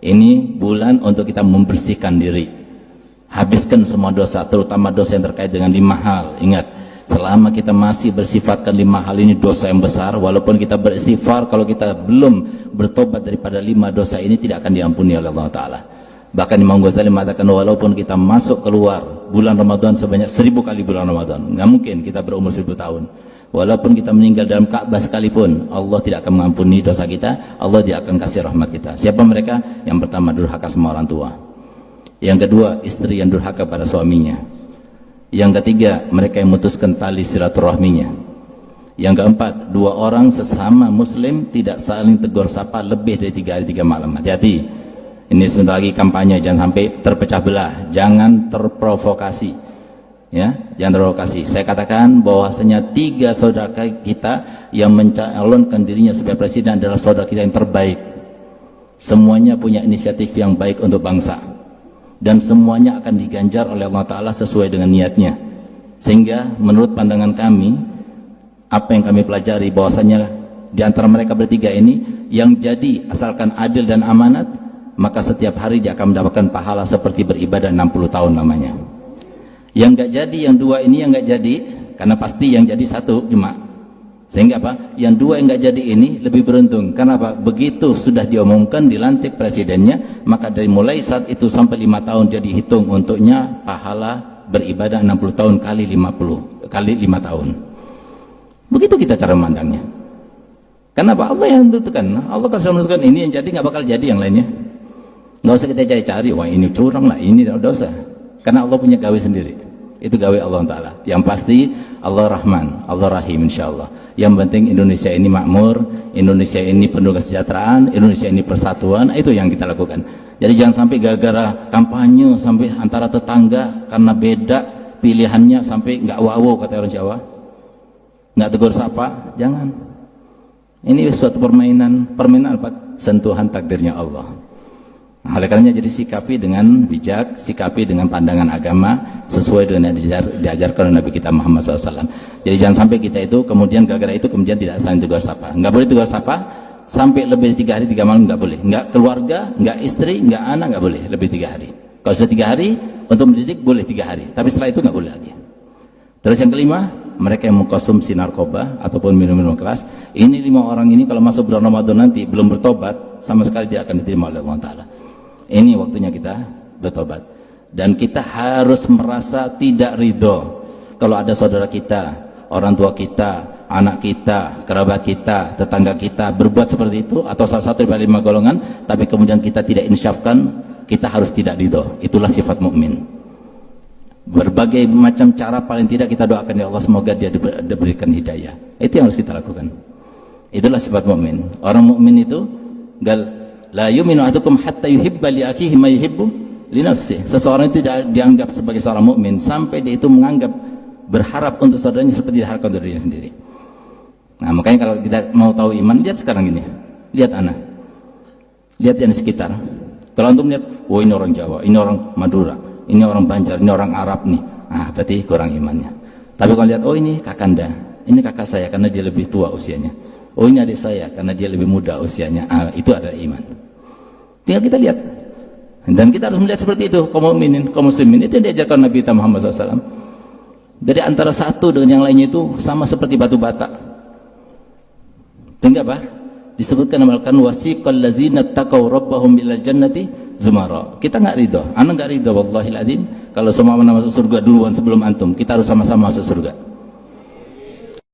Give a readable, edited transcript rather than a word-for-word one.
Ini bulan untuk kita membersihkan diri, habiskan semua dosa, terutama dosa yang terkait dengan 5 hal. Ingat, selama kita masih bersifatkan 5 hal ini dosa yang besar, walaupun kita beristighfar, kalau kita belum bertobat daripada 5 dosa ini, tidak akan diampuni oleh Allah Ta'ala. Bahkan Imam Ghazali mengatakan, walaupun kita masuk keluar bulan Ramadan sebanyak 1000 kali bulan Ramadan, nggak mungkin kita berumur 1000 tahun. Walaupun kita meninggal dalam Ka'bah sekalipun, Allah tidak akan mengampuni dosa kita, Allah tidak akan kasih rahmat kita. Siapa mereka? Yang pertama, durhaka sama orang tua. Yang kedua, istri yang durhaka pada suaminya. Yang ketiga, mereka yang memutuskan tali silaturahminya. Yang keempat, 2 orang sesama muslim tidak saling tegur sapa lebih dari 3 hari 3 malam. Hati-hati, ini sebentar lagi kampanye, jangan sampai terpecah belah, jangan terprovokasi. Ya, jangan terprovokasi. Saya katakan bahwasanya 3 saudara kita yang mencalonkan dirinya sebagai presiden adalah saudara kita yang terbaik. Semuanya punya inisiatif yang baik untuk bangsa, dan semuanya akan diganjar oleh Allah Ta'ala sesuai dengan niatnya. Sehingga menurut pandangan kami, apa yang kami pelajari bahwasanya di antara mereka bertiga ini, yang jadi asalkan adil dan amanat, maka setiap hari dia akan mendapatkan pahala seperti beribadah 60 tahun lamanya. Yang nggak jadi, yang 2 ini yang nggak jadi, karena pasti yang jadi 1 cuma. Sehingga apa? Yang 2 yang nggak jadi ini lebih beruntung. Karena apa? Begitu sudah diumumkan dilantik presidennya, maka dari mulai saat itu sampai 5 tahun dia dihitung untuknya pahala beribadah 60 tahun kali 50 kali 5 tahun. Begitu kita cara memandangnya. Kenapa? Allah yang menentukan. Allah kalau sudah menentukan ini yang jadi, nggak bakal jadi yang lainnya. Nggak usah kita cari-cari, wah ini curang lah, ini tidak usah. Karena Allah punya gawe sendiri. Itu gawe Allah Ta'ala. Yang pasti Allah Rahman, Allah Rahim, insyaAllah. Yang penting Indonesia ini makmur, Indonesia ini penuh kesejahteraan, Indonesia ini persatuan. Itu yang kita lakukan. Jadi jangan sampai gara-gara kampanye sampai antara tetangga karena beda pilihannya sampai nggak wow kata orang Jawa, nggak tegur sapa. Jangan. Ini suatu permainan apa? Sentuhan takdirnya Allah. Oleh karenanya jadi sikapi dengan bijak, sikapi dengan pandangan agama sesuai dengan yang diajarkan oleh Nabi kita Muhammad SAW. Jadi jangan sampai kita itu kemudian gara-gara itu kemudian tidak saling tegur sapa. Nggak boleh tegur sapa sampai lebih dari 3 hari 3 malam, nggak boleh. Nggak keluarga, nggak istri, nggak anak, nggak boleh lebih 3 hari. Kalau sudah 3 hari untuk mendidik boleh 3 hari, tapi setelah itu nggak boleh lagi. Terus yang kelima, mereka yang mengkonsumsi narkoba ataupun minum-minum keras. Ini 5 orang ini kalau masuk bulan Ramadan nanti belum bertobat, sama sekali tidak akan diterima oleh Allah Ta'ala. Ini waktunya kita bertobat, dan kita harus merasa tidak ridho kalau ada saudara kita, orang tua kita, anak kita, kerabat kita, tetangga kita berbuat seperti itu, atau salah satu dari 5 golongan, tapi kemudian kita tidak insyafkan. Kita harus tidak ridho. Itulah sifat mukmin. Berbagai macam cara, paling tidak kita doakan, ya Allah semoga dia diberikan hidayah. Itu yang harus kita lakukan. Itulah sifat mukmin. Orang mukmin itu la yu'minu ahadukum hatta yuhibba li akhihi ma yuhibbu li nafsihi. Seseorang itu tidak dianggap sebagai seorang mukmin sampai dia itu menganggap, berharap untuk saudaranya seperti diharapkan untuk dirinya sendiri. Nah, makanya kalau kita mau tahu iman, lihat sekarang ini. Lihat anak. Lihat yang di sekitar. Kalau antum lihat, oh ini orang Jawa, ini orang Madura, ini orang Banjar, ini orang Arab nih. Ah, berarti kurang imannya. Tapi kalau lihat, oh ini kakanda, ini kakak saya karena dia lebih tua usianya. Oh ini adik saya karena dia lebih muda usianya. Ah, itu adalah iman. Tinggal kita lihat, dan kita harus melihat seperti itu. Kaum mukminin, kaum muslimin, itu yang diajarkan Nabi kita Muhammad SAW. Dari antara satu dengan yang lainnya itu sama seperti batu bata. Tinggal apa? Disebutkan amalkan wasiqal ladzina taqaw rabbahum ilal jannati zumara. Kita nggak ridho, anak nggak ridho, wallahil adzim. Kalau semua masuk surga duluan sebelum antum, kita harus sama-sama masuk surga.